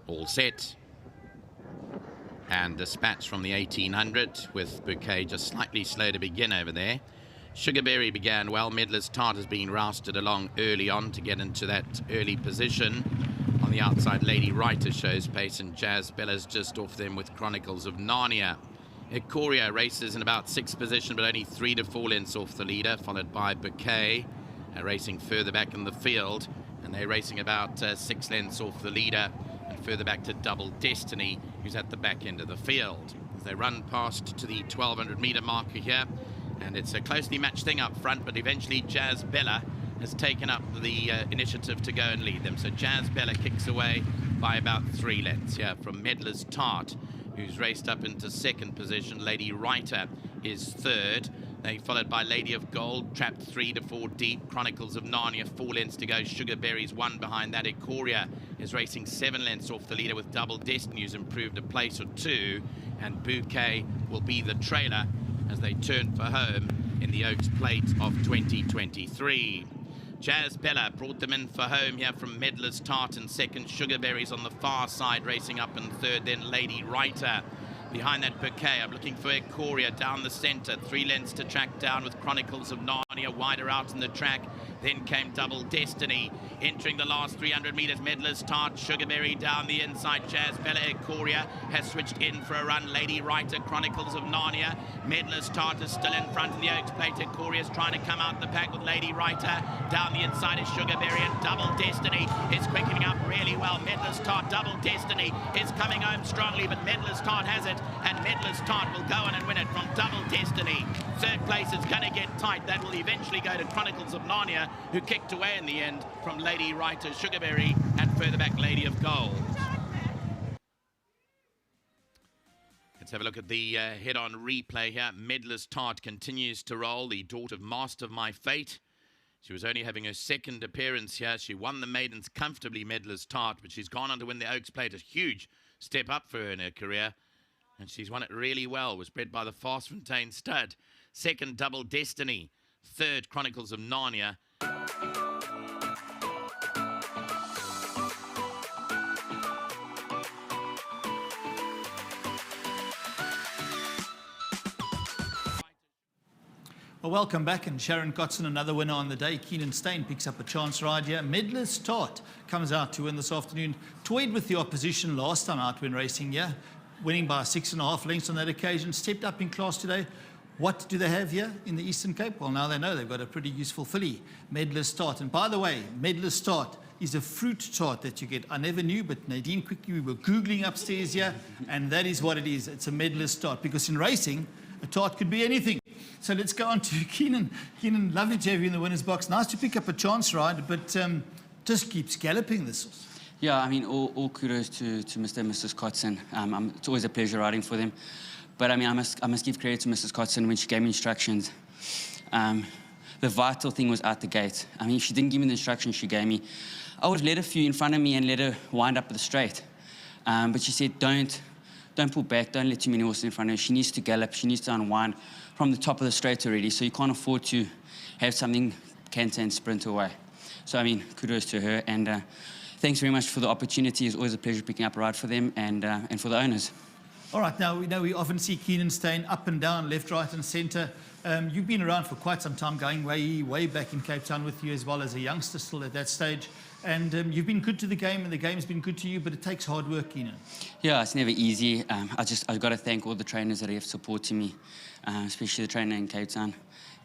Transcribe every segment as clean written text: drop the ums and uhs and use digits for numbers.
All set. And dispatch from the 1800 with Bouquet just slightly slow to begin over there. Sugarberry began well. Medlers Tart has been rousted along early on to get into that early position. On the outside, Lady Writer shows pace, and Jazz Bella's just off them with Chronicles of Narnia. Ikoria races in about 6th position, but only 3 to 4 lengths off the leader, followed by Bouquet, racing further back in the field, and they're racing about 6 lengths off the leader, and further back to Double Destiny, who's at the back end of the field. As they run past to the 1200-meter marker here, and it's a closely matched thing up front, but eventually Jazz Bella has taken up the initiative to go and lead them. So Jazz Bella kicks away by about 3 lengths here from Medlers Tart, who's raced up into 2nd position. Lady Writer is 3rd. They followed by Lady of Gold, trapped 3 to 4 deep. Chronicles of Narnia, 4 lengths to go. Sugarberry's 1 behind that. Ikoria is racing 7 lengths off the leader with Double Destiny, who's improved a place or 2. And Bouquet will be the trailer as they turn for home in the Oaks Plate of 2023. Jazz Bella brought them in for home here from Medlers Tart in 2nd. Sugarberry's on the far side racing up in 3rd. Then Lady Writer. Behind that Bouquet, I'm looking for Ikoria down the centre. 3 lengths to track down with Chronicles of Narnia wider out in the track. Then came Double Destiny. Entering the last 300 metres, Medlers Tart, Sugarberry down the inside. Jazz Bella, Ikoria has switched in for a run. Lady Writer, Chronicles of Narnia. Medlers Tart is still in front in the Oaks Plate. Ikoria's trying to come out the pack with Lady Writer. Down the inside is Sugarberry, and Double Destiny is quickening up really well. Medlers Tart, Double Destiny is coming home strongly, but Medlers Tart has it, and Medlers Tart will go on and win it from Double Destiny. 3rd place is going to get tight. That will eventually go to Chronicles of Narnia, who kicked away in the end from Lady Writer, Sugarberry, and further back Lady of Gold. Let's have a look at the head-on replay here. Medlers Tart continues to roll, the daughter of Master of My Fate. She was only having her 2nd appearance here. She won the maidens comfortably, Medlers Tart, but she's gone on to win the Oaks Plate. A huge step up for her in her career, and she's won it really well. Was bred by the Fastfontein stud. 2nd, Double Destiny. 3rd, Chronicles of Narnia. Well, welcome back, and Sharon Kotzen, another winner on the day. Keenan Stein picks up a chance ride here. Medlers Tart comes out to win this afternoon. Toyed with the opposition last time out when racing here, winning by 6.5 lengths on that occasion. Stepped up in class today. What do they have here in the Eastern Cape? Well, now they know they've got a pretty useful filly, Medlers Tart. And by the way, Medlers Tart is a fruit tart that you get. I never knew, but Nadine quickly, we were Googling upstairs here, and that is what it is. It's a Medlers Tart, because in racing, a tart could be anything. So let's go on to Keenan. Keenan, lovely to have you in the winner's box. Nice to pick up a chance ride, but just keeps galloping this. Yeah, I mean, all kudos to Mr. and Mrs. Kotzen. It's always a pleasure riding for them. But I mean, I must give credit to Mrs. Kotzen when she gave me instructions. The vital thing was out the gate. I mean, if she didn't give me the instructions she gave me, I would have let a few in front of me and let her wind up the straight. But she said, don't pull back, don't let too many horses in front of her. She needs to gallop, she needs to unwind from the top of the straight already, so you can't afford to have something canter and sprint away. So, I mean, kudos to her, and thanks very much for the opportunity. It's always a pleasure picking up a ride for them and for the owners. All right, now we know we often see Keenan Stein up and down, left, right and centre. You've been around for quite some time, going way back in Cape Town with you as well as a youngster still at that stage. And you've been good to the game, and the game's been good to you, but it takes hard work, Keenan. Yeah, it's never easy. I've got to thank all the trainers that have supported me, especially the trainer in Cape Town.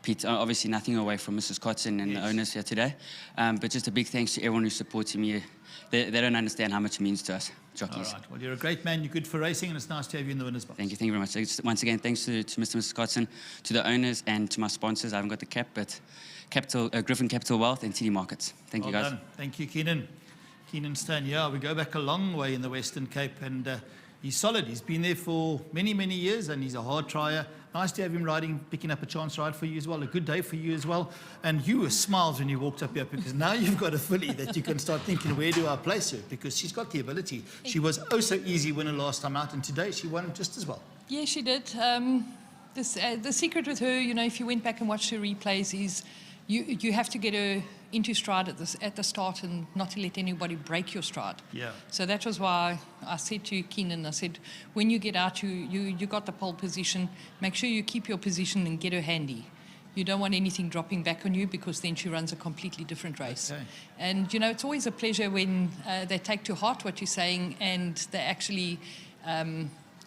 Pete, obviously nothing away from Mrs. Kotzen and the owners here today, but just a big thanks to everyone who supported me. They don't understand how much it means to us jockeys. All right, well, you're a great man, you're good for racing, and it's nice to have you in the winner's box. Thank you very much. Once again, thanks to Mr. and Mrs. Kotzen, to the owners, and to my sponsors. I haven't got the cap, but Griffin Capital Wealth and TD Markets. Thank you, guys. Done. Thank you, Keenan. Keenan Stein, yeah, we go back a long way in the Western Cape, and he's solid. He's been there for many years, and he's a hard trier. Nice to have him riding, picking up a chance ride for you as well. A good day for you as well. And you were smiles when you walked up here, because now you've got a filly that you can start thinking, where do I place her? Because she's got the ability. She was oh so easy winner last time out, and today she won just as well. Yeah, she did. The secret with her, you know, if you went back and watched her replays, is you have to get her into stride at the start and not to let anybody break your stride. Yeah. So that was why I said to Keenan, I said, when you get out, you got the pole position, make sure you keep your position and get her handy. You don't want anything dropping back on you because then she runs a completely different race. Okay. And, you know, it's always a pleasure when they take to heart what you're saying and they actually,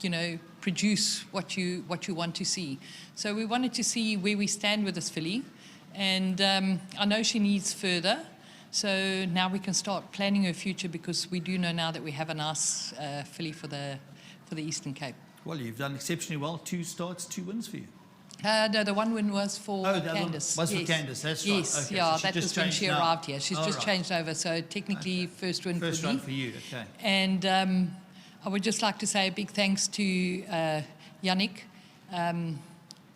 you know, produce what you want to see. So we wanted to see where we stand with this filly. And I know she needs further. So now we can start planning her future because we do know now that we have a nice filly for the Eastern Cape. Well, you've done exceptionally well. 2 starts, 2 wins for you. No, the one win was for Candice. Was for Candice, that's right. Yes, Okay, yeah, so that was when she arrived here. She's just changed over, so technically first win First for me. run for you, okay. And I would just like to say a big thanks to Yannick.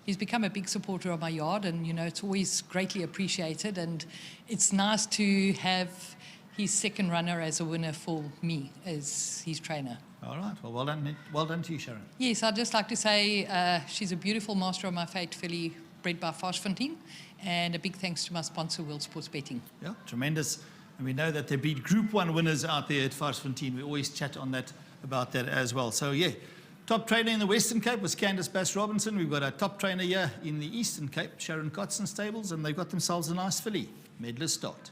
He's become a big supporter of my yard, and you know it's always greatly appreciated. And it's nice to have his second runner as a winner for me as his trainer. All right, well done to you, Sharon. Yes, I'd just like to say she's a beautiful Master of My Fate filly bred by Varsfontein, and a big thanks to my sponsor, World Sports Betting. Yeah, tremendous. And we know that there be Group 1 winners out there at Varsfontein. We always chat on that about that as well. So yeah, top trainer in the Western Cape was Candice Bass-Robinson. We've got a top trainer here in the Eastern Cape, Sharon Kotzen Stables, and they've got themselves a nice filly, Medlers Tart.